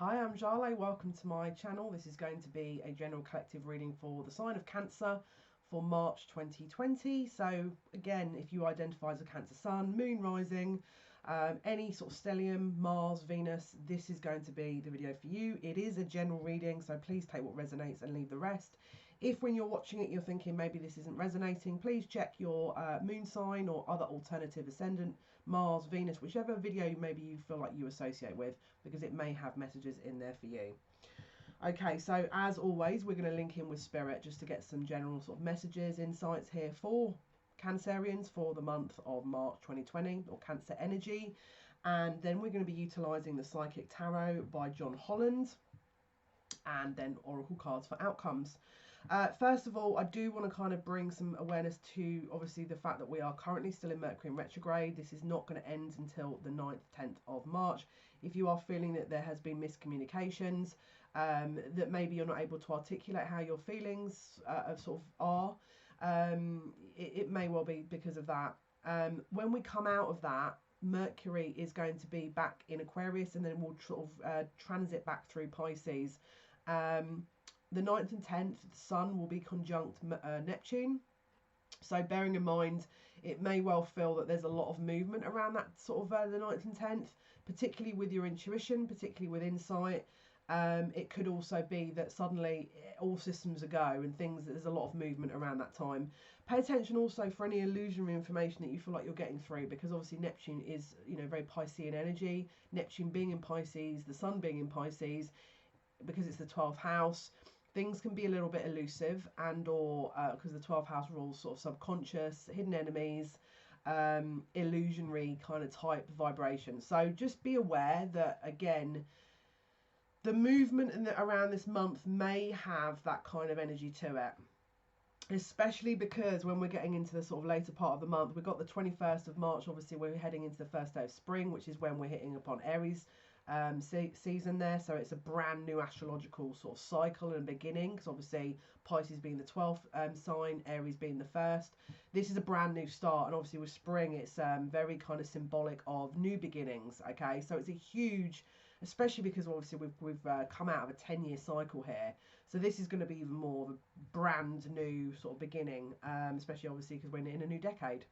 Hi, I'm Jale. Welcome to my channel. This is going to be a general collective reading for the sign of Cancer for March 2020. So again, if you identify as a Cancer sun, moon rising, any sort of stellium, Mars, Venus, this is going to be the video for you. It is a general reading, so please take what resonates and leave the rest. If when you're watching it you're thinking maybe this isn't resonating, please check your moon sign or other alternative ascendant, Mars, Venus, whichever video maybe you feel like you associate with, because it may have messages in there for you. Okay, so as always, we're going to link in with Spirit just to get some general sort of messages, insights here for Cancerians for the month of March 2020, or Cancer energy. And then we're going to be utilising the Psychic Tarot by John Holland, and then Oracle cards for outcomes. First of all, I do want to kind of bring some awareness to obviously the fact that we are currently still in Mercury in retrograde. This is not going to end until the 9th, 10th of March. If you are feeling that there has been miscommunications, that maybe you're not able to articulate how your feelings sort of are, it may well be because of that. When we come out of that, Mercury is going to be back in Aquarius, and then we'll sort of transit back through Pisces. The 9th and 10th, the Sun will be conjunct Neptune. So bearing in mind, it may well feel that there's a lot of movement around that sort of the 9th and 10th, particularly with your intuition, particularly with insight. It could also be that suddenly all systems are go and there's a lot of movement around that time. Pay attention also for any illusionary information that you feel like you're getting through, because obviously Neptune is, very Piscean energy. Neptune being in Pisces, the Sun being in Pisces, because it's the 12th house, things can be a little bit elusive, and or because the 12th house rules sort of subconscious, hidden enemies, illusionary kind of type vibration. So just be aware that, again, the movement around this month may have that kind of energy to it, especially because when we're getting into the sort of later part of the month, we've got the 21st of March, obviously we're heading into the first day of spring, which is when we're hitting upon Aries season there. So it's a brand new astrological sort of cycle and beginning, because obviously Pisces being the 12th sign, Aries being the first. This is a brand new start, and obviously with spring it's very kind of symbolic of new beginnings. Okay, so it's a huge, especially because obviously we've come out of a 10-year cycle here, so this is going to be even more of a brand new sort of beginning, especially obviously because we're in a new decade.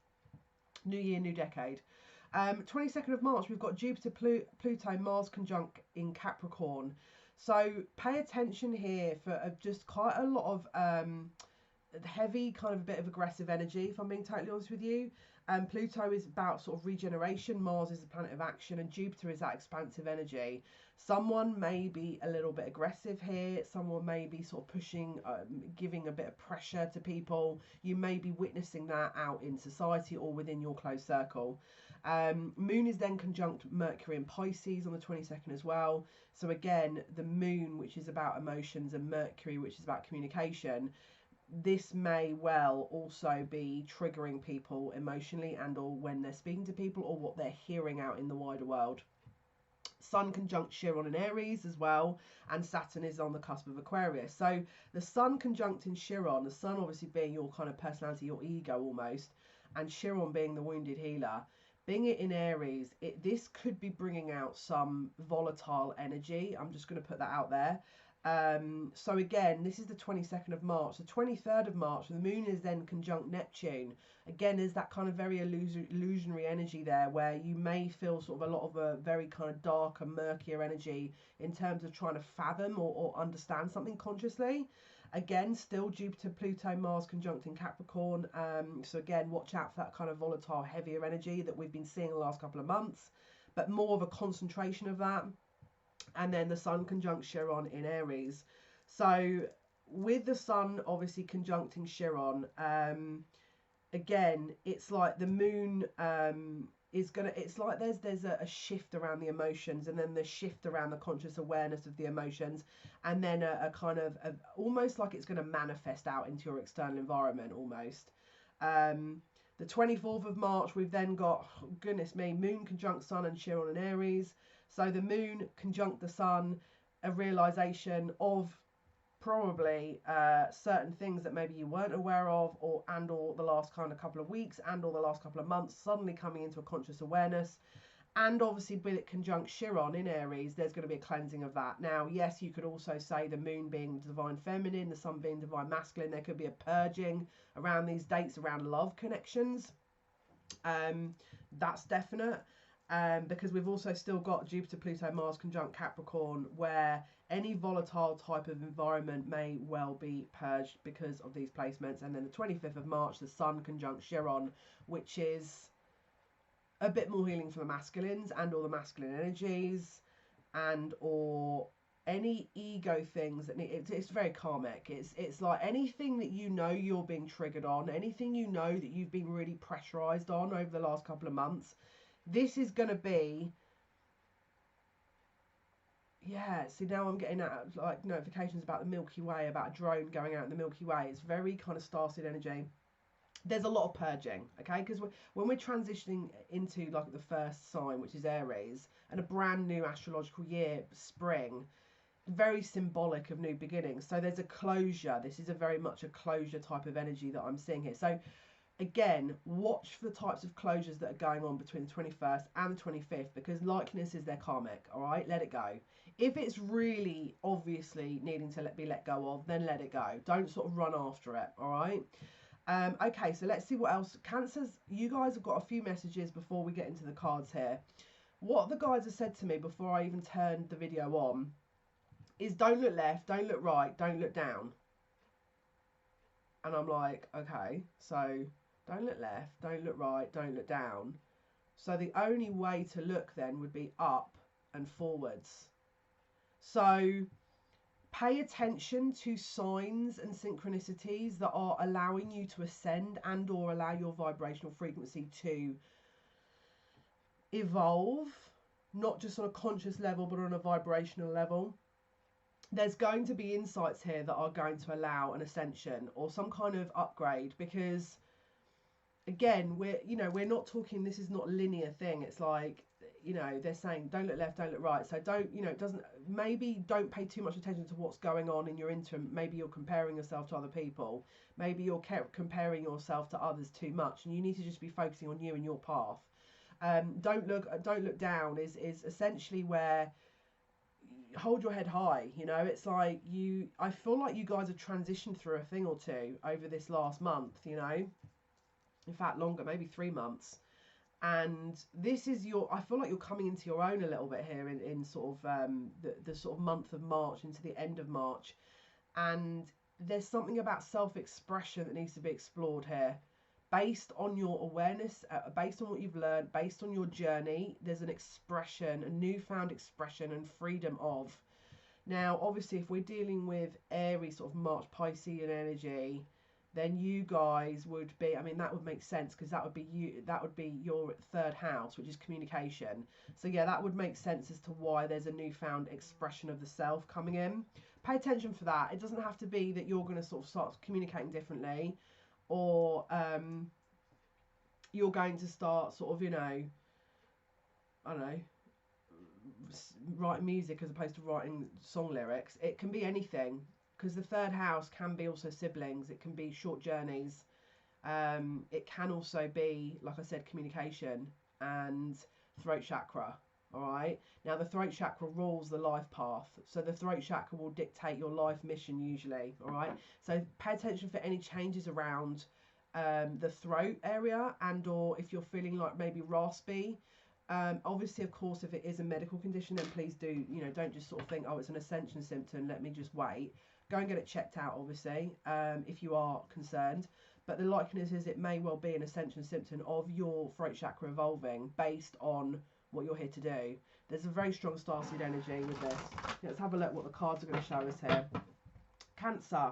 New year, new decade. 22nd of March, we've got Jupiter, Pluto, Mars conjunct in Capricorn. So pay attention here for just quite a lot of heavy, kind of a bit of aggressive energy, if I'm being totally honest with you. Pluto is about sort of regeneration, Mars is the planet of action, and Jupiter is that expansive energy. Someone may be a little bit aggressive here, someone may be sort of pushing, giving a bit of pressure to people. You may be witnessing that out in society or within your close circle. Moon is then conjunct Mercury and Pisces on the 22nd as well. So again, the moon, which is about emotions, and Mercury, which is about communication, this may well also be triggering people emotionally, and or when they're speaking to people, or what they're hearing out in the wider world. Sun conjunct Chiron in Aries as well, and Saturn is on the cusp of Aquarius. So the Sun conjunct in Chiron, the Sun obviously being your kind of personality, your ego almost, and Chiron being the wounded healer, being it in Aries, this could be bringing out some volatile energy. I'm just going to put that out there. So again, this is the 22nd of March. The 23rd of March, the moon is then conjunct Neptune. Again, there's that kind of very illusionary energy there, where you may feel sort of a lot of a very kind of darker, murkier energy in terms of trying to fathom or understand something consciously. Again, still Jupiter, Pluto, Mars conjunct in Capricorn. So again, watch out for that kind of volatile, heavier energy that we've been seeing the last couple of months, but more of a concentration of that. And then the Sun conjunct Chiron in Aries. So with the Sun obviously conjuncting Chiron, again, it's like the moon is gonna, it's like there's a shift around the emotions, and then the shift around the conscious awareness of the emotions, and then a kind of almost like it's going to manifest out into your external environment almost. The 24th of March, we've then got, oh, goodness me, Moon conjunct Sun and Chiron in Aries. So the Moon conjunct the Sun, a realization of probably certain things that maybe you weren't aware of, or the last kind of couple of weeks, and or the last couple of months, suddenly coming into a conscious awareness. And obviously with it conjunct Chiron in Aries, there's going to be a cleansing of that. Now, yes, you could also say the moon being divine feminine, the sun being divine masculine. There could be a purging around these dates, around love connections. That's definite. Because we've also still got Jupiter, Pluto, Mars conjunct Capricorn, where any volatile type of environment may well be purged because of these placements. And then the 25th of March, the sun conjunct Chiron, which is a bit more healing for the masculines and or the masculine energies, and or any ego things that need, it's very karmic. It's like anything that you know you're being triggered on, anything you know that you've been really pressurized on over the last couple of months. This is going to be, yeah, see now I'm getting out like notifications about the Milky Way, about a drone going out in the Milky Way. It's very kind of starseed energy. There's a lot of purging, okay? Because when we're transitioning into like the first sign, which is Aries, and a brand new astrological year, spring, very symbolic of new beginnings. So there's a closure. This is a very much a closure type of energy that I'm seeing here. So again, watch for the types of closures that are going on between the 21st and the 25th, because likeness is their karmic, all right? Let it go. If it's really obviously needing to be let go of, then let it go. Don't sort of run after it, all right? Okay, so let's see what else. Cancers, you guys have got a few messages before we get into the cards here. What the guides have said to me before I even turned the video on is don't look left, don't look right, don't look down. And I'm like, okay, so don't look left, don't look right, don't look down. So the only way to look then would be up and forwards. So pay attention to signs and synchronicities that are allowing you to ascend and or allow your vibrational frequency to evolve, not just on a conscious level, but on a vibrational level. There's going to be insights here that are going to allow an ascension or some kind of upgrade, because again, we're not talking, this is not a linear thing. It's like, they're saying don't look left, don't look right. So don't, maybe don't pay too much attention to what's going on in your interim. Maybe you're comparing yourself to other people. Maybe you're comparing yourself to others too much, and you need to just be focusing on you and your path. Don't look down is essentially where hold your head high. It's like I feel like you guys have transitioned through a thing or two over this last month, in fact longer, maybe 3 months. And this is I feel like you're coming into your own a little bit here in sort of the sort of month of March into the end of March. And there's something about self-expression that needs to be explored here. Based on your awareness, based on what you've learned, based on your journey, there's an expression, a newfound expression and freedom of. Now, obviously, if we're dealing with Aries, sort of March Piscean energy, then you guys would be, that would make sense, because that would be your third house, which is communication. So yeah, that would make sense as to why there's a newfound expression of the self coming in. Pay attention for that. It doesn't have to be that you're going to sort of start communicating differently, or you're going to start sort of, I don't know, writing music as opposed to writing song lyrics. It can be anything, because the third house can be also siblings. It can be short journeys. It can also be, like I said, communication and throat chakra. All right. Now, the throat chakra rules the life path. So the throat chakra will dictate your life mission usually. All right. So pay attention for any changes around the throat area, and or if you're feeling like maybe raspy. Obviously, of course, if it is a medical condition, then please do, don't just sort of think, oh, it's an ascension symptom, let me just wait. Go and get it checked out, obviously, if you are concerned. But the likeliness is it may well be an ascension symptom of your throat chakra evolving based on what you're here to do. There's a very strong starseed energy with this. Let's have a look what the cards are going to show us here. Cancer.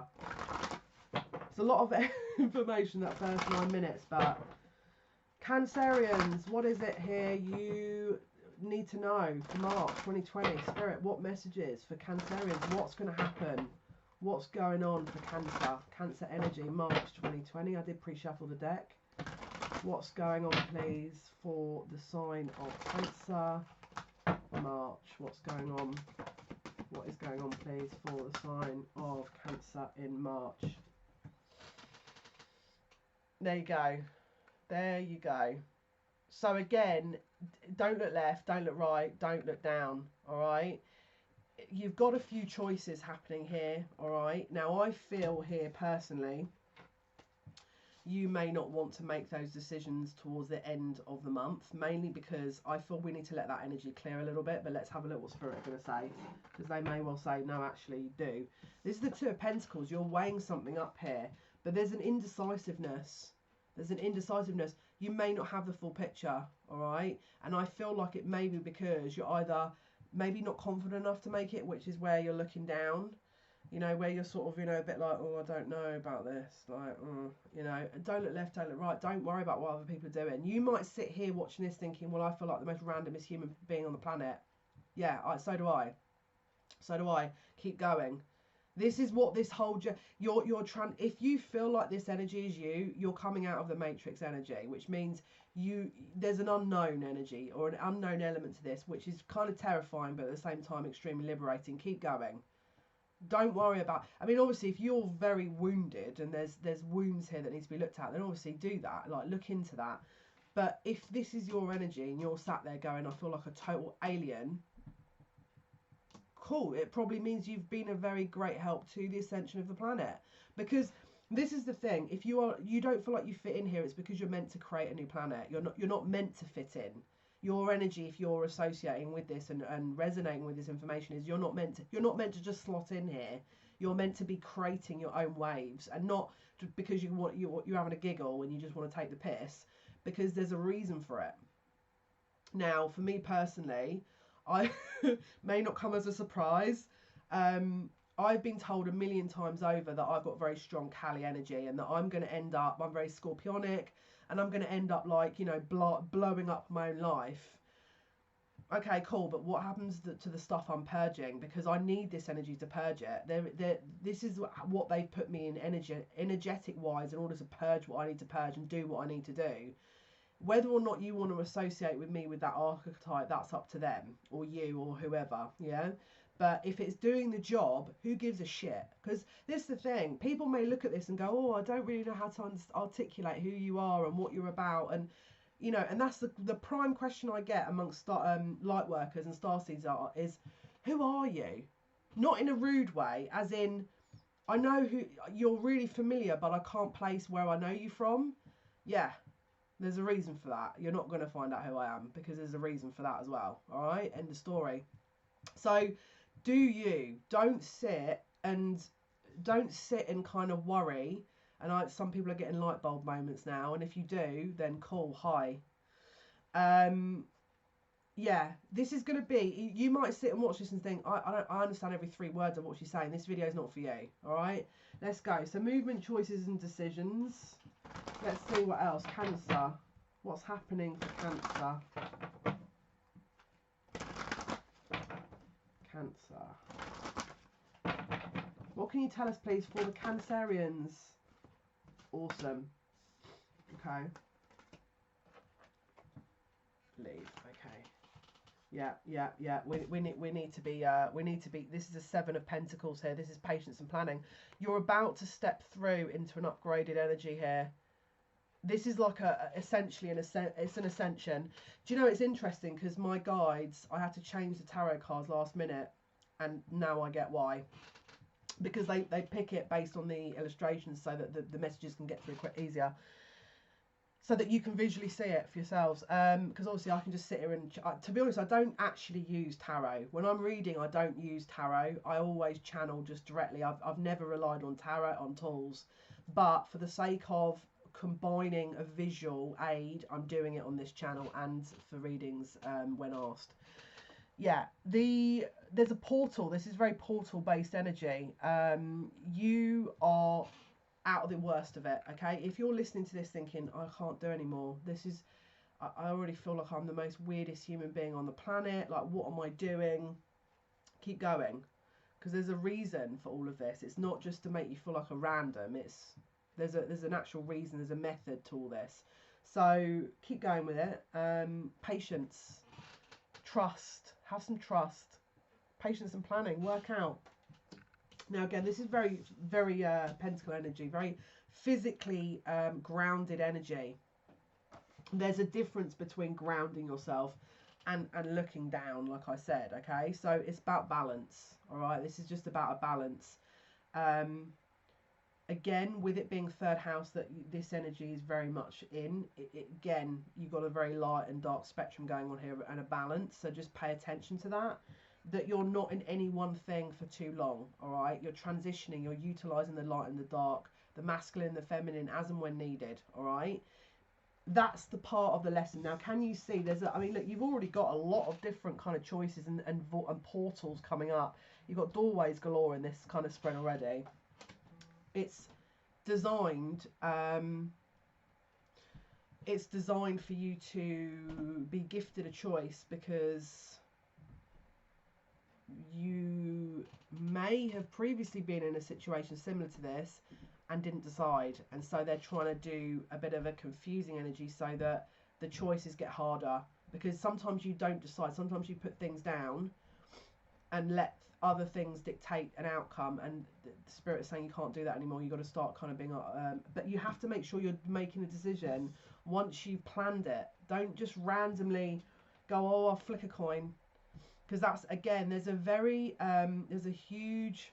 It's a lot of information that first 9 minutes, but Cancerians, what is it here you need to know for March 2020? Spirit, what messages for Cancerians? What's going to happen? What's going on for Cancer? Cancer energy, March 2020. I did pre-shuffle the deck. What's going on, please, for the sign of Cancer? March. What's going on? What is going on, please, for the sign of Cancer in March? There you go. There you go. So again, don't look left, don't look right, don't look down, all right? You've got a few choices happening here, all right? Now, I feel here personally, you may not want to make those decisions towards the end of the month, mainly because I feel we need to let that energy clear a little bit. But let's have a look what Spirit are going to say, because they may well say, no, actually you do. This is the Two of Pentacles. You're weighing something up here, but there's an indecisiveness. There's an indecisiveness. You may not have the full picture, all right? And I feel like it may be because you're either maybe not confident enough to make it, which is where you're looking down, you know, where you're sort of, you know, a bit like, oh, I don't know about this, like, you know, and don't look left, don't look right, don't worry about what other people are doing. You might sit here watching this thinking, well, I feel like the most randomest human being on the planet. Yeah, so do I. So do I. Keep going. This is what this whole, you're trying, if you feel like this energy is you, you're coming out of the matrix energy, which means there's an unknown energy or an unknown element to this, which is kind of terrifying, but at the same time, extremely liberating. Keep going. Don't worry about, I mean, obviously if you're very wounded and there's wounds here that need to be looked at, then obviously do that, like look into that. But if this is your energy and you're sat there going, I feel like a total alien, cool, it probably means you've been a very great help to the ascension of the planet. Because this is the thing, if you don't feel like you fit in here, it's because you're meant to create a new planet. You're not meant to fit in. Your energy, if you're associating with this and resonating with this information, is you're not meant to just slot in here. You're meant to be creating your own waves, and not just because you're having a giggle and you just want to take the piss, because there's a reason for it. Now, for me personally, I may not come as a surprise. I've been told a million times over that I've got very strong Kali energy and that I'm going to end up, I'm very scorpionic, and I'm going to end up like, you know, blowing up my own life. Okay, cool, but what happens to the stuff I'm purging? Because I need this energy to purge it. This is what they've put me in energetic-wise in order to purge what I need to purge and do what I need to do. Whether or not you want to associate with me with that archetype, that's up to them, or you, or whoever, yeah? But if it's doing the job, who gives a shit? Because this is the thing. People may look at this and go, oh, I don't really know how to articulate who you are and what you're about. And, you know, and that's the prime question I get amongst light workers and starseeds is, who are you? Not in a rude way, as in, I know who, you're really familiar, but I can't place where I know you from. Yeah, there's a reason for that. You're not going to find out who I am, because there's a reason for that as well. All right, end of story. So do you, don't sit and kind of worry. And some people are getting light bulb moments now, and if you do, then cool, hi. Yeah, this is going to be, you might sit and watch this and think, I understand every 3 words of what she's saying. This video is not for you. All right, let's go. So movement, choices and decisions. Let's see what else. Cancer. What's happening for Cancer? Cancer. What can you tell us, please, for the Cancerians? Awesome. Okay. Leave. Okay. Yeah. We need to be. This is a 7 of Pentacles here. This is patience and planning. You're about to step through into an upgraded energy here. This is like essentially it's an ascension. Do you know, it's interesting because my guides, I had to change the tarot cards last minute, and now I get why. Because they pick it based on the illustrations so that the messages can get through quick easier, so that you can visually see it for yourselves. Because obviously I can just sit here and, to be honest, I don't actually use tarot. When I'm reading, I don't use tarot. I always channel just directly. I've never relied on tarot on tools, but for the sake of combining a visual aid, I'm doing it on this channel and for readings when asked. Yeah, there's a portal. This is very portal based energy. You are out of the worst of it, okay? If you're listening to this thinking, I can't do anymore, this is, I already feel like I'm the most weirdest human being on the planet, like what am I doing? Keep going, because there's a reason for all of this. It's not just to make you feel like a random. There's an actual reason, there's a method to all this. So keep going with it. Patience, trust, have some trust, patience and planning, work out. Now again, this is very, very pentacle energy, very physically grounded energy. there's a difference between grounding yourself and looking down, like I said. Okay, so it's about balance. All right, this is just about a balance. Again, with it being third house that this energy is very much in, again, you've got a very light and dark spectrum going on here and a balance. So just pay attention to that you're not in any one thing for too long. All right, you're transitioning, you're utilizing the light and the dark, the masculine and the feminine as and when needed. All right, that's the part of the lesson. Now, can you see I mean, look, you've already got a lot of different kind of choices and portals coming up. You've got doorways galore in this kind of spread already. It's designed for you to be gifted a choice, because you may have previously been in a situation similar to this and didn't decide, and so they're trying to do a bit of a confusing energy so that the choices get harder, because sometimes you don't decide, sometimes you put things down and let other things dictate an outcome, and the spirit's saying you can't do that anymore. You've got to start kind of being but you have to make sure you're making a decision once you've planned it. Don't just randomly go, oh, I'll flick a coin, because that's, again, there's a very there's a huge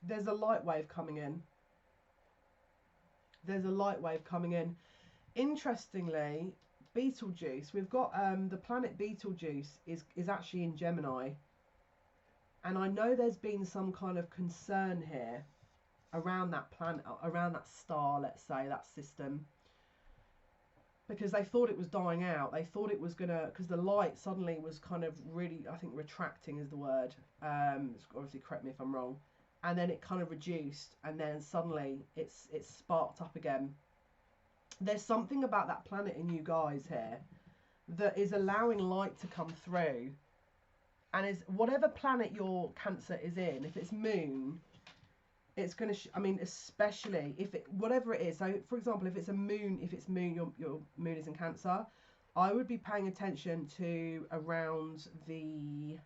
there's a light wave coming in. There's a light wave coming in. Interestingly, Betelgeuse, we've got the planet Betelgeuse is actually in Gemini, and I know there's been some kind of concern here around that planet, around that star, let's say, that system, because they thought it was dying out. They thought it was gonna, because the light suddenly was kind of really, I think retracting is the word, obviously correct me if I'm wrong, and then it kind of reduced, and then suddenly it's sparked up again. There's something about that planet in you guys here that is allowing light to come through, and is whatever planet your Cancer is in, if it's moon, it's going to I mean, especially if it, whatever it is. So for example, if it's moon, your moon is in Cancer, I would be paying attention to around the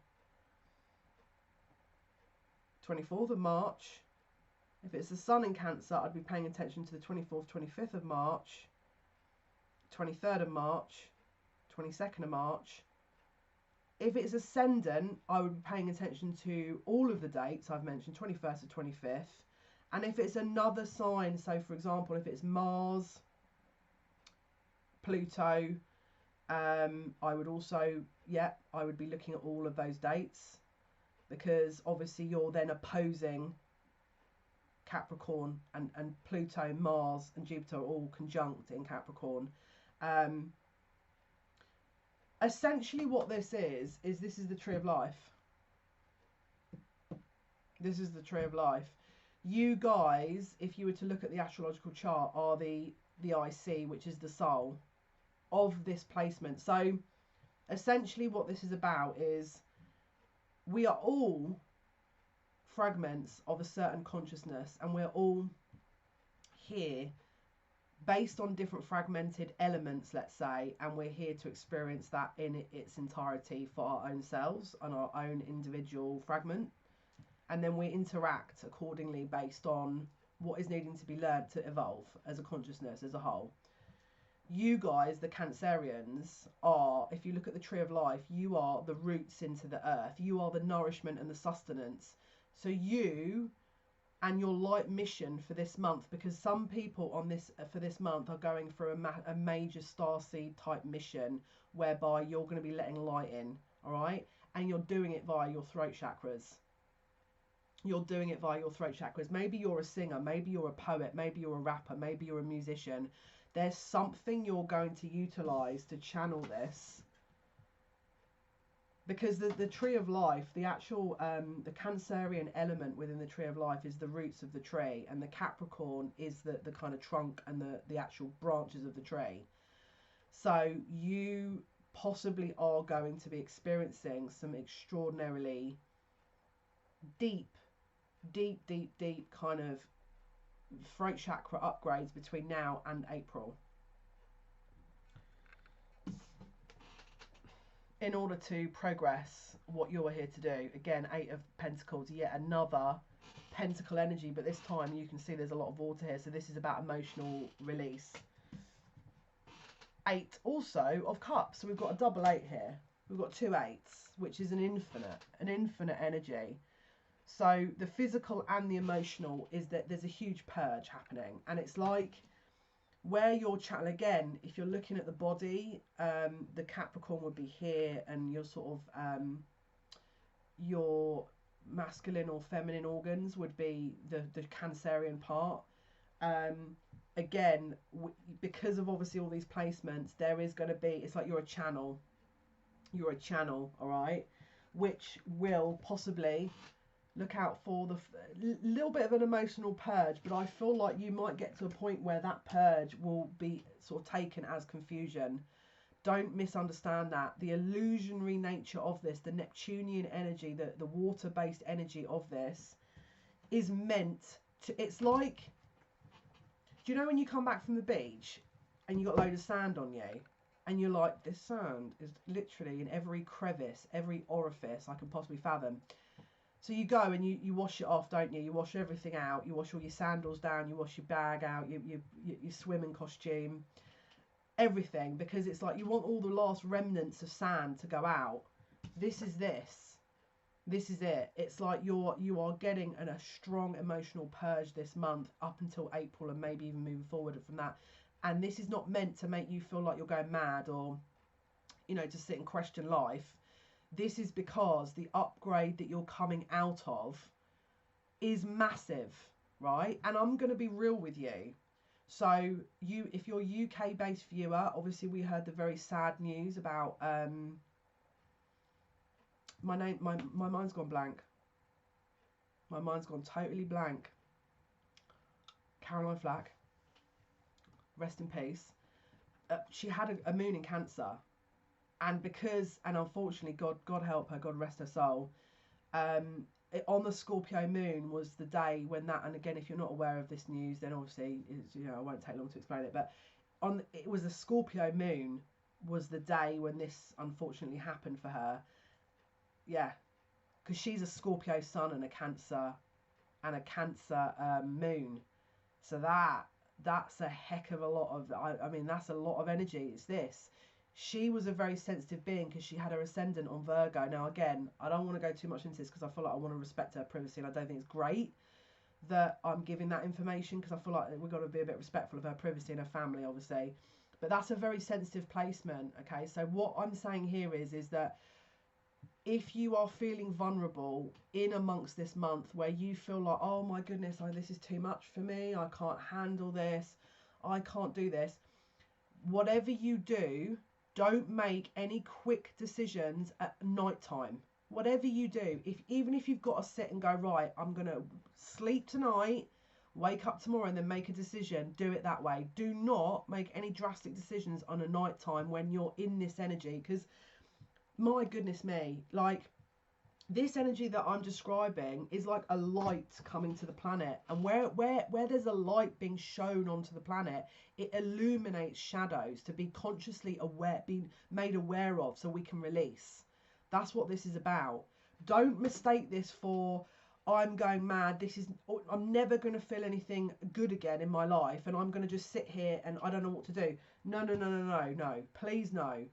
24th of March. If it's the sun in Cancer, I'd be paying attention to the 24th, 25th of March, 23rd of March, 22nd of March. If it's ascendant, I would be paying attention to all of the dates I've mentioned, 21st to 25th. And if it's another sign, so for example, if it's Mars, Pluto, I would also, I would be looking at all of those dates, because obviously you're then opposing Capricorn, and Pluto, Mars and Jupiter are all conjunct in Capricorn. Essentially what this is this is the tree of life. This is the tree of life. You guys, if you were to look at the astrological chart, are the IC, which is the soul of this placement. So essentially what this is about is we are all fragments of a certain consciousness, and we're all here based on different fragmented elements, let's say, and we're here to experience that in its entirety for our own selves and our own individual fragment, and then we interact accordingly based on what is needing to be learned to evolve as a consciousness as a whole. You guys, the Cancerians, are, if you look at the tree of life, you are the roots into the earth. You are the nourishment and the sustenance. So you and your light mission for this month, because some people on this for this month are going through a major starseed type mission whereby you're going to be letting light in, all right? And you're doing it via your throat chakras. You're doing it via your throat chakras. Maybe you're a singer, maybe you're a poet, maybe you're a rapper, maybe you're a musician. There's something you're going to utilize to channel this, because the tree of life, the actual the Cancerian element within the tree of life is the roots of the tree, and the Capricorn is the kind of trunk and the actual branches of the tree. So you possibly are going to be experiencing some extraordinarily deep kind of throat chakra upgrades between now and April. in order to progress what you're here to do. Again, 8 of Pentacles, yet another pentacle energy, but this time you can see there's a lot of water here, so this is about emotional release. 8 also of Cups, so we've got a double 8 here. We've got 2 8s, which is an infinite energy. So the physical and the emotional is that there's a huge purge happening, and it's like where your channel, again, if you're looking at the body, the Capricorn would be here, and your sort of your masculine or feminine organs would be the Cancerian part. Again, because of obviously all these placements, there is going to be, it's like you're a channel, all right, which will possibly look out for the little bit of an emotional purge, but I feel like you might get to a point where that purge will be sort of taken as confusion. Don't misunderstand that. The illusionary nature of this, the Neptunian energy, the water-based energy of this is meant to, it's like, do you know when you come back from the beach and you got a load of sand on you and you're like, this sand is literally in every crevice, every orifice I can possibly fathom. So you go and you wash it off, don't you? You wash everything out. You wash all your sandals down. You wash your bag out. Your swimming costume, everything, because it's like you want all the last remnants of sand to go out. This is it. It's like you are getting a strong emotional purge this month up until April, and maybe even moving forward from that. And this is not meant to make you feel like you're going mad or, you know, to sit and question life. This is because the upgrade that you're coming out of is massive, right? And I'm going to be real with you. So if you're a UK-based viewer, obviously we heard the very sad news about my mind's gone blank. My mind's gone totally blank. Caroline Flack, rest in peace. She had a moon in Cancer. And unfortunately, God help her, God rest her soul, on the Scorpio moon was the day when that, and again, if you're not aware of this news, then obviously, you know, I won't take long to explain it, but it was the Scorpio moon was the day when this unfortunately happened for her. Yeah, because she's a Scorpio sun and a Cancer moon. So that's a heck of a lot of, I mean, that's a lot of energy. It's this. She was a very sensitive being because she had her ascendant on Virgo. Now, again, I don't want to go too much into this because I feel like I want to respect her privacy, and I don't think it's great that I'm giving that information because I feel like we've got to be a bit respectful of her privacy and her family, obviously. But that's a very sensitive placement, okay? So what I'm saying here is that if you are feeling vulnerable in amongst this month where you feel like, oh my goodness, this is too much for me, I can't handle this, I can't do this, whatever you do, don't make any quick decisions at night time. Whatever you do, even if you've got to sit and go, right, I'm going to sleep tonight, wake up tomorrow and then make a decision, do it that way. Do not make any drastic decisions on a night time when you're in this energy, because my goodness me, like this energy that I'm describing is like a light coming to the planet, and where there's a light being shown onto the planet, it illuminates shadows to be consciously aware, be made aware of, so we can release. That's what this is about. Don't mistake this for, I'm going mad, I'm never going to feel anything good again in my life, and I'm going to just sit here and I don't know what to do. No, please no.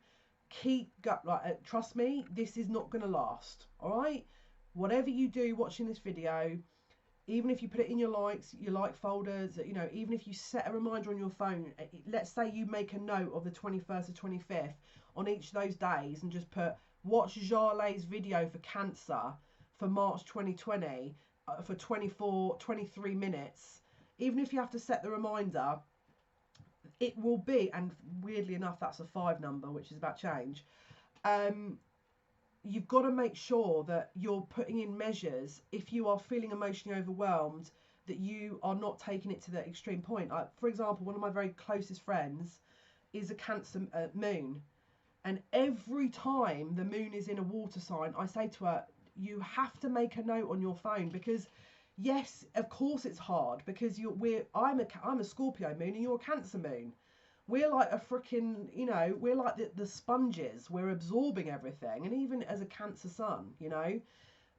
Trust me, this is not going to last. All right, whatever you do watching this video, even if you put it in your like folders, you know, even if you set a reminder on your phone, let's say you make a note of the 21st or 25th on each of those days and just put watch Jale's video for Cancer for March 2020 for 23 minutes. Even if you have to set the reminder, it will be, and weirdly enough that's a 5 number, which is about change. You've got to make sure that you're putting in measures if you are feeling emotionally overwhelmed, that you are not taking it to the extreme point. For example, one of my very closest friends is a Cancer moon, and every time the moon is in a water sign, I say to her, you have to make a note on your phone, because yes, of course it's hard, because I'm a Scorpio moon and you're a Cancer moon. we're like a freaking, you know, we're like the sponges. We're absorbing everything. And even as a Cancer sun, you know,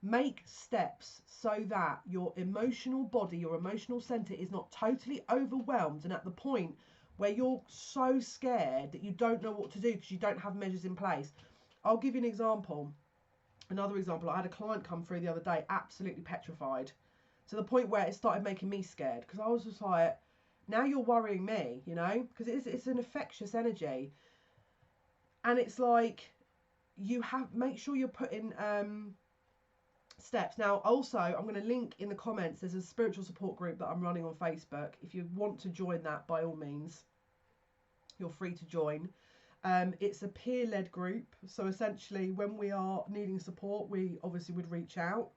make steps so that your emotional body, your emotional center is not totally overwhelmed and at the point where you're so scared that you don't know what to do because you don't have measures in place. I'll give you an example. Another example, I had a client come through the other day, absolutely petrified, to the point where it started making me scared, because I was just like, now you're worrying me, you know, because it's an infectious energy. And it's like, you have, make sure you're putting steps. Now, also, I'm going to link in the comments, there's a spiritual support group that I'm running on Facebook. If you want to join that, by all means, you're free to join. It's a peer-led group, so essentially when we are needing support, we obviously would reach out.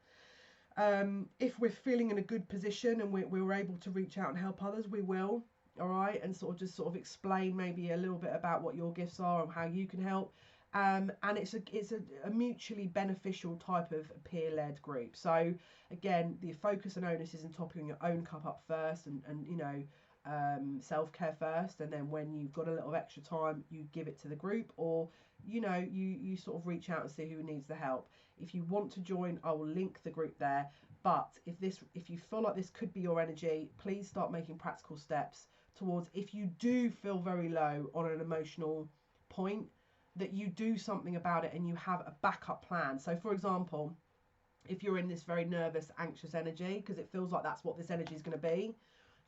If we're feeling in a good position and we're able to reach out and help others, we will, all right, and sort of explain maybe a little bit about what your gifts are and how you can help. And it's a mutually beneficial type of peer-led group. So again, the focus and onus is in topping your own cup up first, and you know, self-care first, and then when you've got a little extra time, you give it to the group, or you know, you sort of reach out and see who needs the help. If you want to join, I will link the group there. But if you feel like this could be your energy, please start making practical steps towards, if you do feel very low on an emotional point, that you do something about it and you have a backup plan. So for example, if you're in this very nervous, anxious energy, because it feels like that's what this energy is going to be,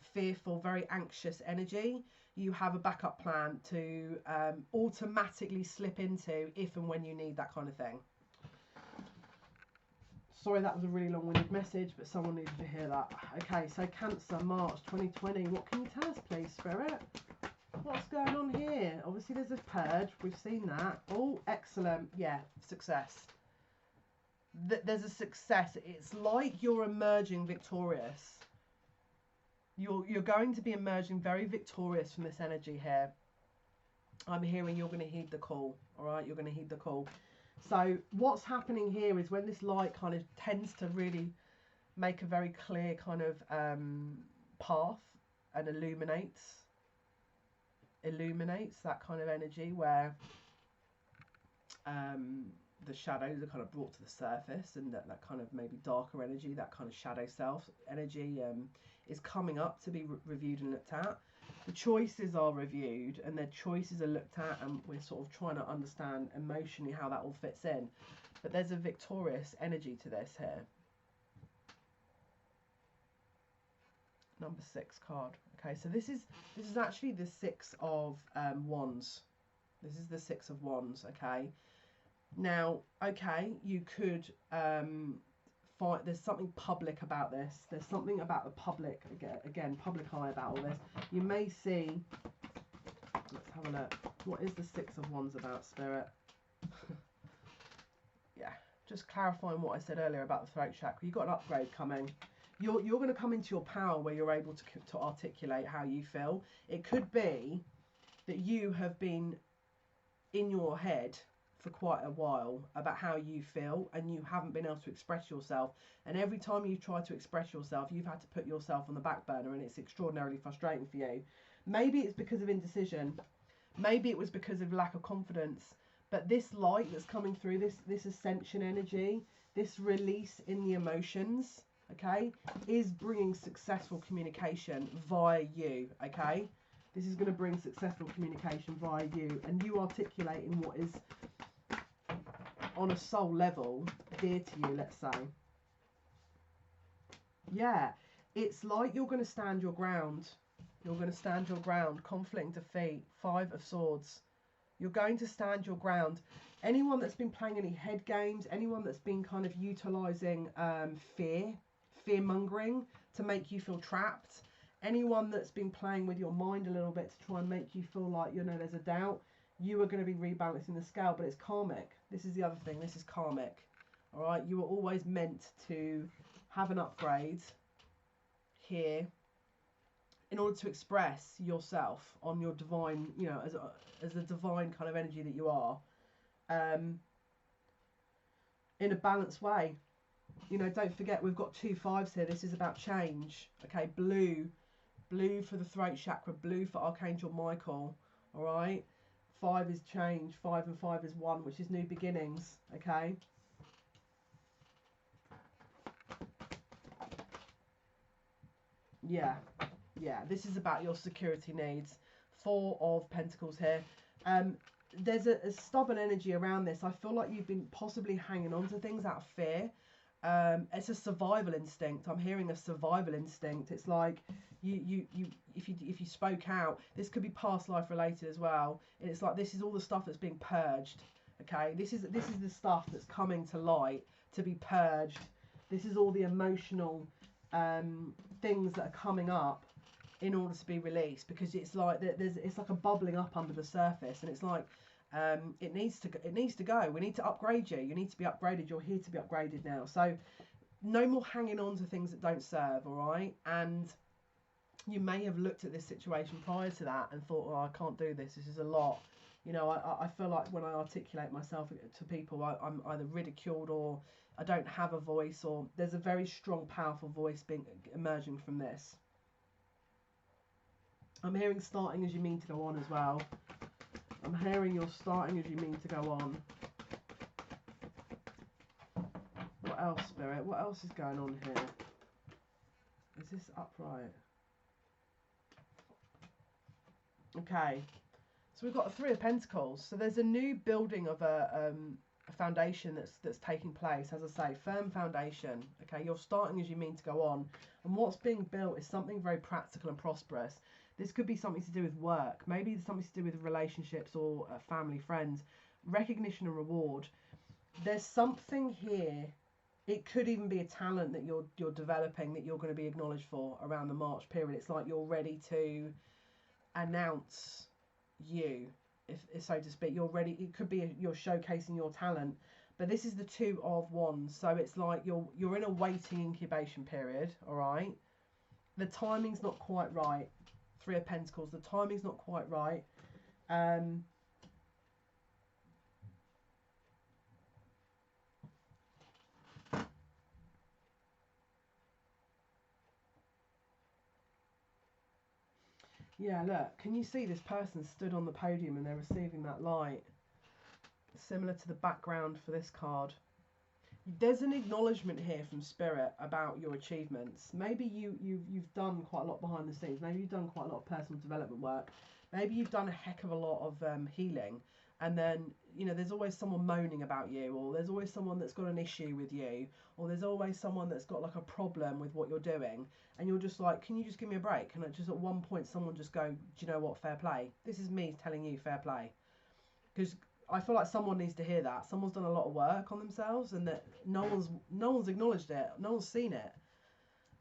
fearful, very anxious energy, you have a backup plan to automatically slip into if and when you need that kind of thing. Sorry, that was a really long-winded message, but someone needed to hear that. Okay, so Cancer, March 2020. What can you tell us, please, Spirit? What's going on here? Obviously, there's a purge. We've seen that. Oh, excellent. Yeah, success. There's a success. It's like you're emerging victorious. You're going to be emerging very victorious from this energy here. I'm hearing you're going to heed the call. All right, you're going to heed the call. So what's happening here is when this light kind of tends to really make a very clear kind of path and illuminates that kind of energy where the shadows are kind of brought to the surface, and that kind of maybe darker energy, that kind of shadow self energy is coming up to be reviewed and looked at. The choices are reviewed and their choices are looked at, and we're sort of trying to understand emotionally how that all fits in. But there's a victorious energy to this here. Number 6 card. Okay, so this is actually the 6 of Wands. This is the 6 of Wands. Okay. Now, okay, you could find there's something public about this. There's something about the public, again, public eye about all this. You may see, let's have a look. What is the 6 of Wands about, Spirit? Yeah, just clarifying what I said earlier about the throat chakra. You've got an upgrade coming. You're going to come into your power where you're able to articulate how you feel. It could be that you have been in your head for quite a while about how you feel, and you haven't been able to express yourself, and every time you try to express yourself, you've had to put yourself on the back burner, and it's extraordinarily frustrating for you. Maybe it's because of indecision, maybe it was because of lack of confidence, but this light that's coming through, this ascension energy, this release in the emotions, okay, is bringing successful communication via you. Okay, this is going to bring successful communication via you, and you articulating what is on a soul level dear to you, let's say. Yeah, it's like you're going to stand your ground. You're going to stand your ground. Conflict and defeat. 5 of Swords. You're going to stand your ground. Anyone that's been playing any head games, anyone that's been kind of utilising fear-mongering to make you feel trapped, anyone that's been playing with your mind a little bit to try and make you feel like, you know, there's a doubt, you are going to be rebalancing the scale, but it's karmic. This is the other thing. This is karmic. All right. You were always meant to have an upgrade here in order to express yourself on your divine, you know, as a divine kind of energy that you are, in a balanced way. You know, don't forget, we've got 2 5s here. This is about change. Okay. Blue for the throat chakra, blue for Archangel Michael. all right? 5 is change, 5 and 5 is 1, which is new beginnings, okay? Yeah, this is about your security needs. 4 of Pentacles here. There's a stubborn energy around this. I feel like you've been possibly hanging on to things out of fear. It's a survival instinct. I'm hearing a survival instinct. It's like if you spoke out, this could be past life related as well. It's like this is all the stuff that's being purged. Okay, this is the stuff that's coming to light to be purged. This is all the emotional things that are coming up in order to be released, because it's like it's like a bubbling up under the surface, and it's like it needs to go. We need to upgrade you. You need to be upgraded. You're here to be upgraded now. So no more hanging on to things that don't serve, all right? And you may have looked at this situation prior to that and thought, oh, I can't do this. This is a lot. You know, I feel like when I articulate myself to people, I'm either ridiculed or I don't have a voice, or there's a very strong, powerful voice emerging from this. I'm hearing starting as you mean to go on as well. I'm hearing you're starting as you mean to go on. What else, Spirit? What else is going on here? Is this upright? Okay. So we've got a 3 of Pentacles. So there's a new building of a foundation that's taking place. As I say, firm foundation. Okay, you're starting as you mean to go on. And what's being built is something very practical and prosperous. This could be something to do with work. Maybe it's something to do with relationships or family, friends. Recognition and reward. There's something here. It could even be a talent that you're developing that you're going to be acknowledged for around the March period. It's like you're ready to announce you, if so to speak. You're ready. It could be you're showcasing your talent. But this is the 2 of Wands. So it's like you're in a waiting incubation period, all right? The timing's not quite right. 3 of Pentacles, the timing's not quite right. Yeah, look, can you see this person stood on the podium and they're receiving that light? Similar to the background for this card. There's an acknowledgement here from Spirit about your achievements. Maybe you've done quite a lot behind the scenes. Maybe you've done quite a lot of personal development work. Maybe you've done a heck of a lot of healing. And then, you know, there's always someone moaning about you, or there's always someone that's got an issue with you, or there's always someone that's got like a problem with what you're doing. And you're just like, can you just give me a break? And just at one point someone just go, do you know what, fair play. This is me telling you fair play. Because I feel like someone needs to hear that. Someone's done a lot of work on themselves, and that no one's acknowledged it. No one's seen it.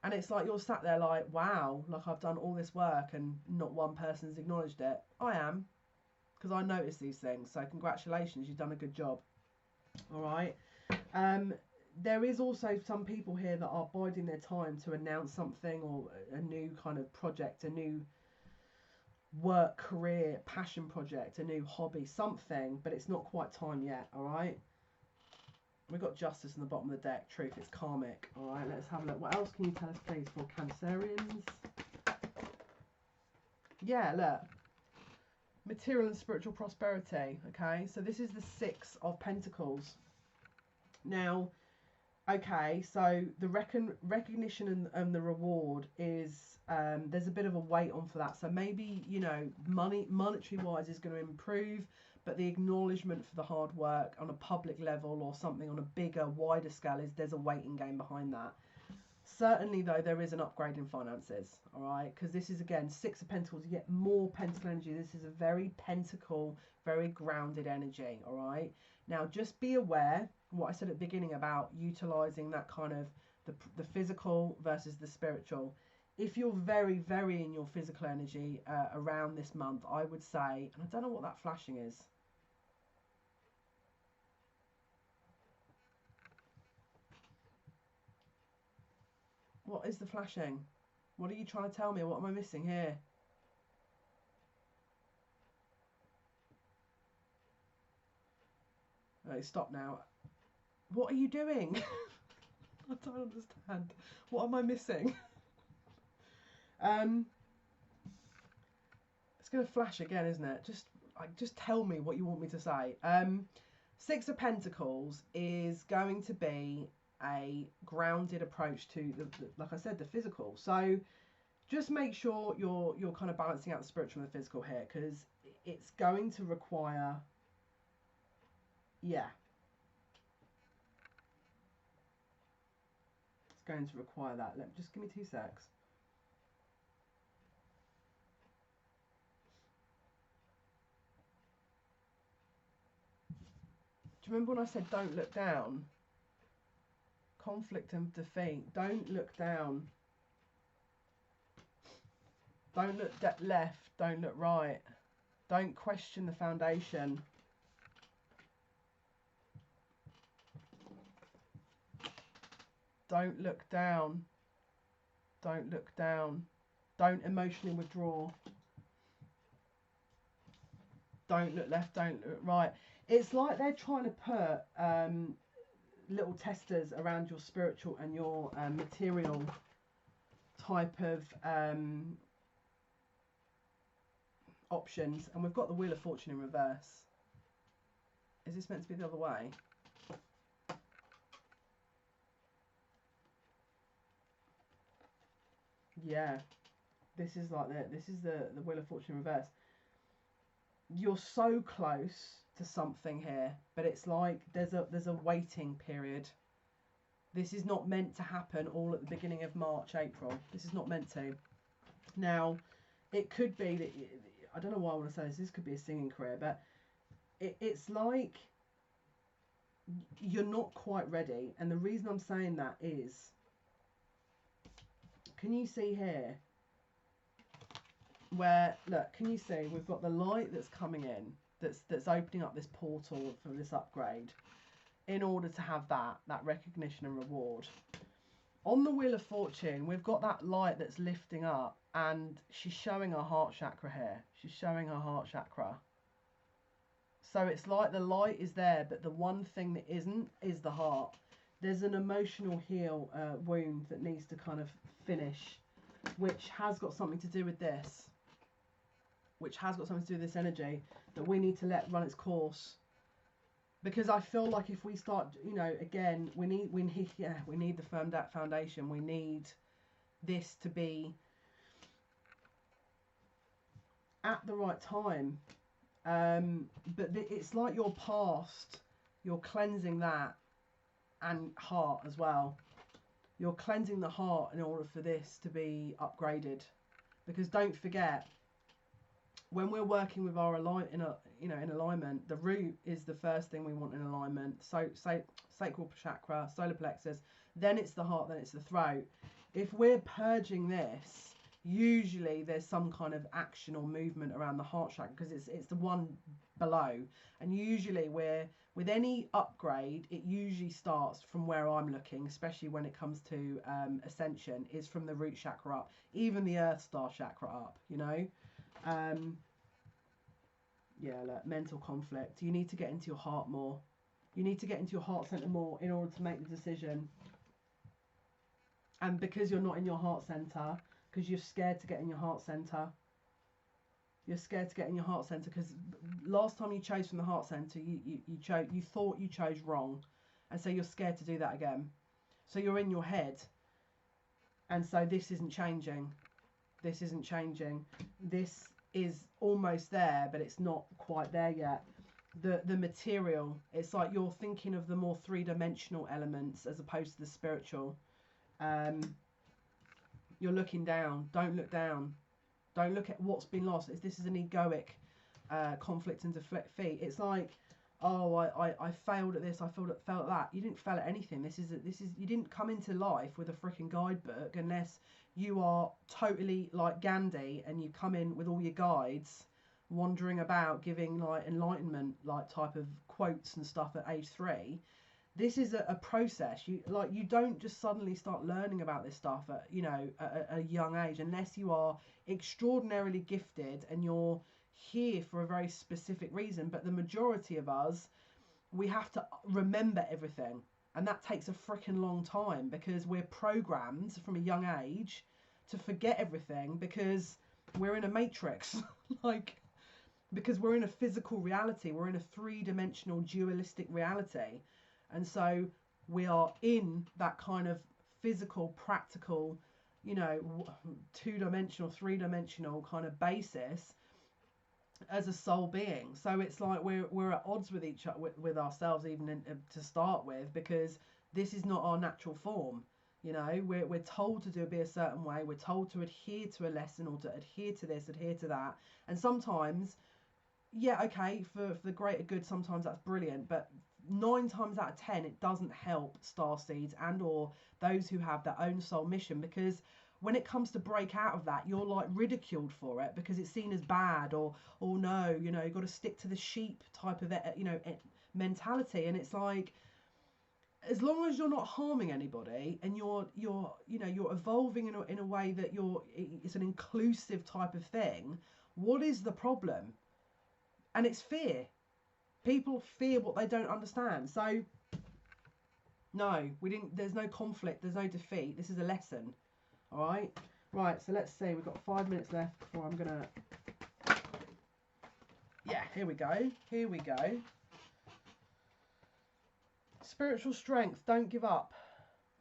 And it's like you're sat there like, wow, like I've done all this work and not one person's acknowledged it. I am, because I notice these things. So congratulations, you've done a good job. All right. There is also some people here that are biding their time to announce something, or a new kind of project, a new work, career, passion project, a new hobby, something, but it's not quite time yet. All right. We've got Justice in the bottom of the deck. Truth, it's karmic. All right, let's have a look. What else can you tell us, please, for Cancerians? Yeah, look. Material and spiritual prosperity. Okay, so this is the 6 of Pentacles. Now, okay, so the recognition and the reward is, there's a bit of a weight on for that. So maybe, you know, monetary wise is going to improve, but the acknowledgement for the hard work on a public level or something on a bigger, wider scale there's a waiting game behind that. Certainly, though, there is an upgrade in finances, all right? Because this is, again, 6 of Pentacles. You get more Pentacle energy. This is a very Pentacle, very grounded energy, all right? Now, just be aware what I said at the beginning about utilising that kind of the physical versus the spiritual. If you're very, very in your physical energy around this month, I would say, and I don't know what that flashing is. What is the flashing? What are you trying to tell me? What am I missing here? Oh, stop now. What are you doing? I don't understand. What am I missing? It's going to flash again, isn't it? Just tell me what you want me to say. Six of Pentacles is going to be a grounded approach to, like I said, the physical. So just make sure you're kind of balancing out the spiritual and the physical here, because it's going to require, yeah, it's going to require that. Just give me 2 secs. Do you remember when I said don't look down? Conflict and defeat. Don't look down. Don't look left. Don't look right. Don't question the foundation. Don't look down. Don't look down. Don't emotionally withdraw. Don't look left. Don't look right. It's like they're trying to put little testers around your spiritual and your material type of options. And we've got the Wheel of Fortune in reverse. Is this meant to be the other way? Yeah, this is like this is the Wheel of Fortune in reverse. You're so close to something here, but it's like there's a waiting period. This is not meant to happen all at the beginning of March, April. This is not meant to. Now, it could be that, I don't know why I want to say this, this could be a singing career, but it's like you're not quite ready. And the reason I'm saying that is, can you see here? Where, look, can you see we've got the light that's coming in, that's opening up this portal for this upgrade in order to have that recognition and reward. On the Wheel of Fortune, we've got that light that's lifting up, and she's showing her heart chakra here. She's showing her heart chakra. So it's like the light is there, but the one thing that isn't is the heart. There's an emotional wound that needs to kind of finish, which has got something to do with this. Which has got something to do with this energy that we need to let run its course. Because I feel like if we start, you know, again, we need the firm foundation. We need this to be at the right time. But it's like your past, you're cleansing that, and heart as well. You're cleansing the heart in order for this to be upgraded. Because don't forget, when we're working with our in alignment, the root is the first thing we want in alignment. So sacral chakra, solar plexus, then it's the heart, then it's the throat. If we're purging this, usually there's some kind of action or movement around the heart chakra, because it's the one below. And usually with any upgrade, it usually starts from where I'm looking, especially when it comes to ascension, is from the root chakra up, even the earth star chakra up, you know. Yeah, look, mental conflict. You need to get into your heart more. You need to get into your heart center more in order to make the decision. And because you're not in your heart center, because you're scared to get in your heart center. You're scared to get in your heart center because last time you chose from the heart center, you thought you chose wrong, and so you're scared to do that again. So you're in your head, and so this isn't changing. This isn't changing. This is almost there, but it's not quite there yet. The material, it's like you're thinking of the more three-dimensional elements as opposed to the spiritual. You're looking down. Don't look down. Don't look at what's been lost. This is an egoic conflict and defeat. It's like, oh, I failed at this. I failed at that. You didn't fail at anything. This is you didn't come into life with a freaking guidebook unless you are totally like Gandhi and you come in with all your guides, wandering about giving like enlightenment like type of quotes and stuff at age 3. This is a process. You don't just suddenly start learning about this stuff at a young age, unless you are extraordinarily gifted and you're here for a very specific reason. But the majority of us, we have to remember everything, and that takes a freaking long time because we're programmed from a young age to forget everything, because we're in a matrix. Like, because we're in a physical reality, we're in a three-dimensional dualistic reality, and so we are in that kind of physical, practical, you know, two-dimensional, three-dimensional kind of basis as a soul being. So it's like we're at odds with each other, with ourselves, even to start with, because this is not our natural form. You know, we're told to be a certain way, we're told to adhere to a lesson, or to adhere to this, adhere to that, and sometimes, yeah, okay, for the greater good, sometimes that's brilliant, but 9 times out of 10 it doesn't help starseeds and or those who have their own soul mission, because when it comes to break out of that, you're like ridiculed for it because it's seen as bad, or no, you know, you've got to stick to the sheep type of, you know, mentality. And it's like, as long as you're not harming anybody, and you're you know, you're evolving in a way that it's an inclusive type of thing, what is the problem? And it's fear. People fear what they don't understand. So no, there's no conflict, there's no defeat. This is a lesson. All right. Right, so let's see, we've got 5 minutes left before I'm gonna, yeah, here we go. Spiritual strength, don't give up.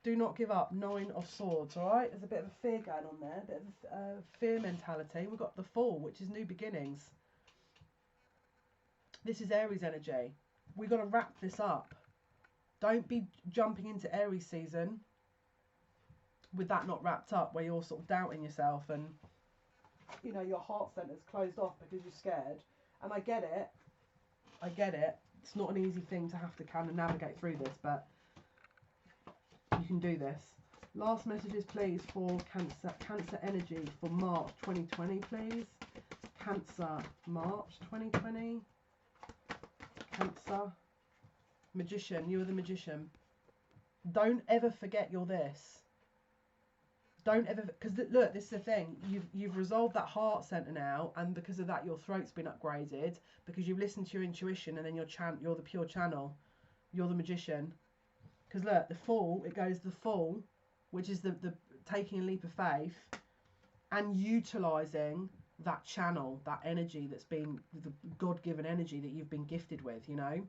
Do not give up. 9 of Swords, all right? There's a bit of a fear going on there, a bit of fear mentality. We've got the Fool, which is new beginnings. This is Aries energy. We've got to wrap this up. Don't be jumping into Aries season with that not wrapped up, where you're sort of doubting yourself and, you know, your heart center's closed off because you're scared. And I get it. It's not an easy thing to have to kind of navigate through this, but you can do this. Last messages, please, for Cancer energy for March 2020, please. Cancer, March 2020. Cancer. Magician, you are the magician. Don't ever forget you're this. Don't ever, because look, this is the thing. You've resolved that heart center now, and because of that, your throat's been upgraded because you've listened to your intuition, and then you're the pure channel. You're the magician. Because look, the Fool, it goes the Fool, which is the taking a leap of faith and utilizing that channel, that energy that's been the God-given energy that you've been gifted with. You know,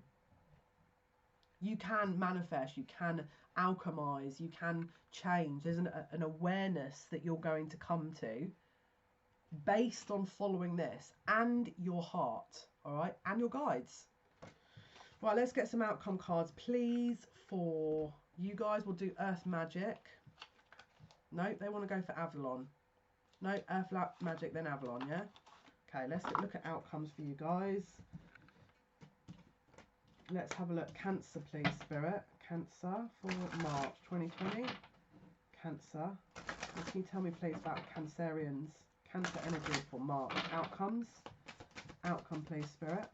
you can manifest, you can alchemize, you can change. There's an awareness that you're going to come to based on following this and your heart, all right, and your guides. Right, let's get some outcome cards, please, for you guys. We'll do Earth Magic. No, they want to go for Avalon. No, Earth Magic, then Avalon, yeah? Okay, let's look at outcomes for you guys. Let's have a look. Cancer, please, Spirit. Cancer for March 2020. Cancer. Can you tell me, please, about Cancerians? Cancer energy for March. Outcomes. Outcome, please, Spirit.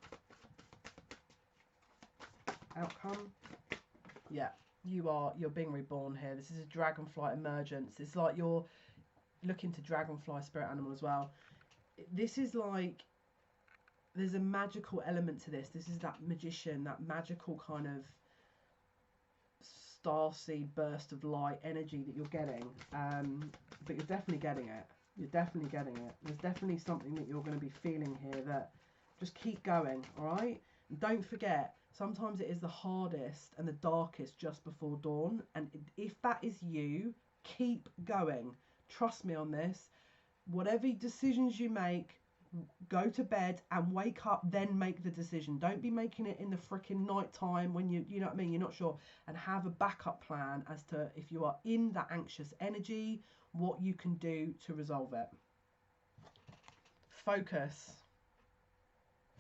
Outcome. Yeah, you're being reborn here. This is a dragonfly emergence. It's like you're looking to dragonfly spirit animal as well. This is like, there's a magical element to this. This is that magician, that magical kind of starseed burst of light energy that you're getting. But you're definitely getting it. You're definitely getting it. There's definitely something that you're going to be feeling here, that just keep going, all right? And don't forget, sometimes it is the hardest and the darkest just before dawn. And if that is you, keep going. Trust me on this. Whatever decisions you make, go to bed and wake up, then make the decision. Don't be making it in the freaking night time when you know what I mean, you're not sure. And have a backup plan as to, if you are in that anxious energy, what you can do to resolve it. Focus.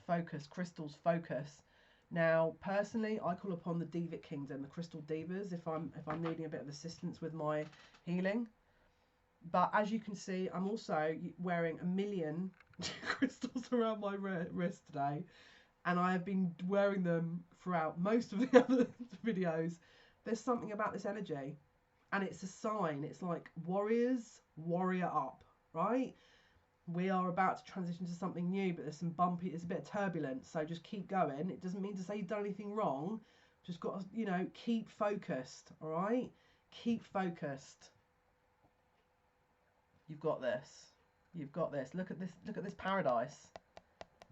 Focus. Crystals, focus. Now, personally, I call upon the Divic Kingdom, the Crystal Divas, if I'm needing a bit of assistance with my healing. But as you can see, I'm also wearing 1 million crystals around my wrist today, and I have been wearing them throughout most of the other videos. There's something about this energy, and it's a sign. It's like warriors, warrior up, right? We are about to transition to something new, but there's a bit of turbulence, so just keep going. It doesn't mean to say you've done anything wrong. Just got to, you know, keep focused, all right? Keep focused. You've got this. You've got this. Look at this. Look at this paradise.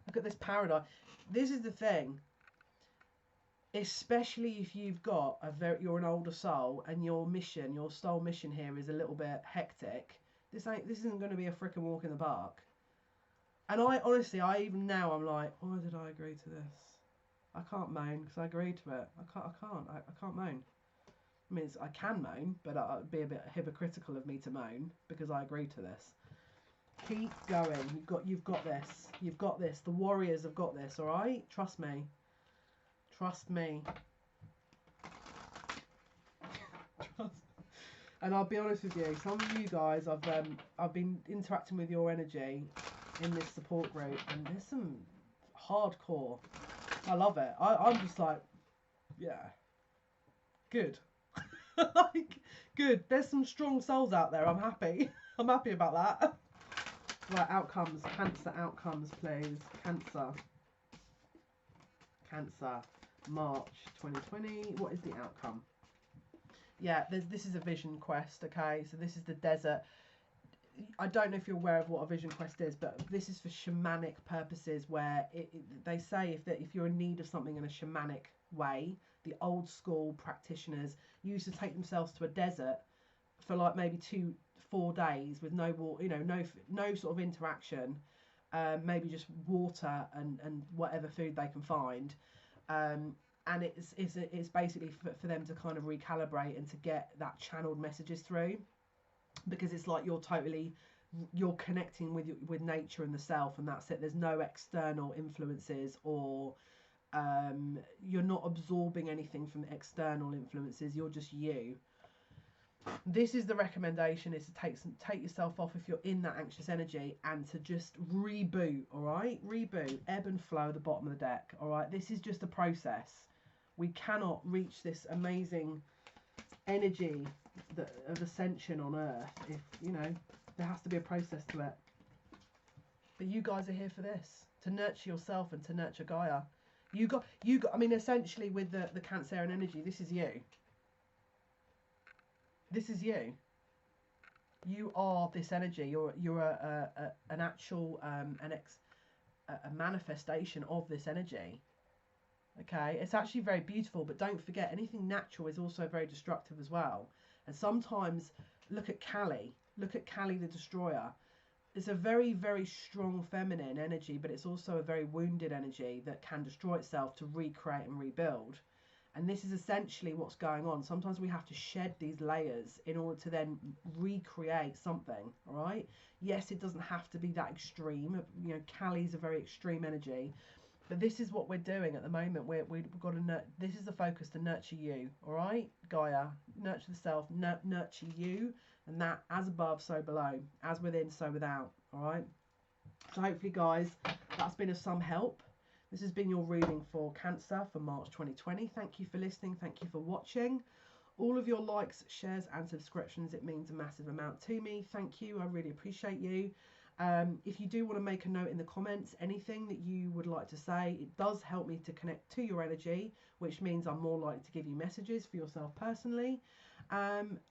Look at this paradise. This is the thing. Especially if you've got you're an older soul and your soul mission here is a little bit hectic. This isn't going to be a frickin' walk in the park. And I honestly, even now, I'm like, why did I agree to this? I can't moan because I agreed to it. I can't moan. I mean, I can moan, but it'd be a bit hypocritical of me to moan because I agreed to this. Keep going. You've got this. You've got this. The warriors have got this. All right. Trust me. Trust me. And I'll be honest with you. Some of you guys, I've been interacting with your energy in this support group, and there's some hardcore. I love it. I'm just like, yeah, good. Like, good. There's some strong souls out there. I'm happy. I'm happy about that. Right, outcomes. Cancer outcomes, please. Cancer. March 2020. What is the outcome? Yeah, this is a vision quest, okay? So this is the desert. I don't know if you're aware of what a vision quest is, but this is for shamanic purposes, where they say if you're in need of something in a shamanic way, the old school practitioners used to take themselves to a desert for like maybe 2-4 days with no water, no sort of interaction, maybe just water and whatever food they can find, and it's basically for them to kind of recalibrate and to get that channeled messages through. Because it's like you're connecting with nature and the self, and that's it. There's no external influences, or you're not absorbing anything from external influences. You're just you. This is the recommendation: is to take yourself off if you're in that anxious energy, and to just reboot. All right, reboot, ebb and flow at the bottom of the deck. All right, this is just a process. We cannot reach this amazing energy of ascension on Earth if there has to be a process to it. But you guys are here for this, to nurture yourself and to nurture Gaia. You got I mean, essentially with the Cancerian energy, this is you. This is you. You are this energy. You're an actual a manifestation of this energy. Okay, it's actually very beautiful, but don't forget, anything natural is also very destructive as well. And sometimes, look at Kali the Destroyer. It's a very, very strong feminine energy, but it's also a very wounded energy that can destroy itself to recreate and rebuild. And this is essentially what's going on. Sometimes we have to shed these layers in order to then recreate something, all right? Yes, it doesn't have to be that extreme. Kali is a very extreme energy. But this is what we're doing at the moment. We've got to this is the focus, to nurture you, all right, Gaia. Nurture the self, nurture you, and that as above, so below, as within, so without, all right. So hopefully, guys, that's been of some help. This has been your reading for Cancer for March 2020. Thank you for listening. Thank you for watching. All of your likes, shares, and subscriptions, it means a massive amount to me. Thank you. I really appreciate you. If you do want to make a note in the comments, anything that you would like to say, it does help me to connect to your energy, which means I'm more likely to give you messages for yourself personally.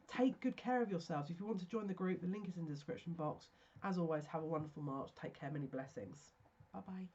Take good care of yourselves. If you want to join the group, the link is in the description box. As always, have a wonderful March. Take care. Many blessings. Bye-bye.